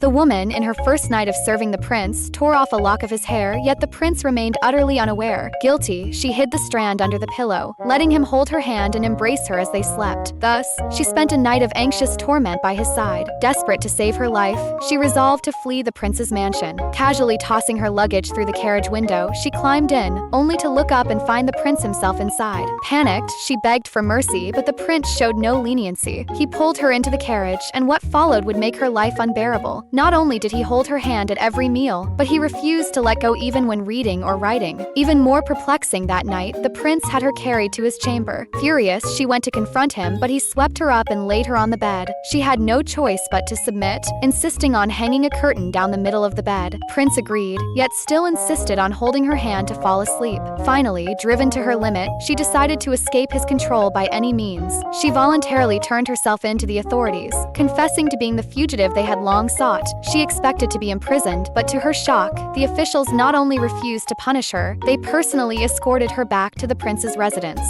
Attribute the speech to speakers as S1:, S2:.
S1: The woman, in her first night of serving the prince, tore off a lock of his hair, yet the prince remained utterly unaware. Guilty, she hid the strand under the pillow, letting him hold her hand and embrace her as they slept. Thus, she spent a night of anxious torment by his side. Desperate to save her life, she resolved to flee the prince's mansion. Casually tossing her luggage through the carriage window, she climbed in, only to look up and find the prince himself inside. Panicked, she begged for mercy, but the prince showed no leniency. He pulled her into the carriage, and what followed would make her life unbearable. Not only did he hold her hand at every meal, but he refused to let go even when reading or writing. Even more perplexing that night, the prince had her carried to his chamber. Furious, she went to confront him, but he swept her up and laid her on the bed. She had no choice but to submit, insisting on hanging a curtain down the middle of the bed. Prince agreed, yet still insisted on holding her hand to fall asleep. Finally, driven to her limit, she decided to escape his control by any means. She voluntarily turned herself in to the authorities, confessing to being the fugitive they had long sought. She expected to be imprisoned, but to her shock, the officials not only refused to punish her, they personally escorted her back to the prince's residence.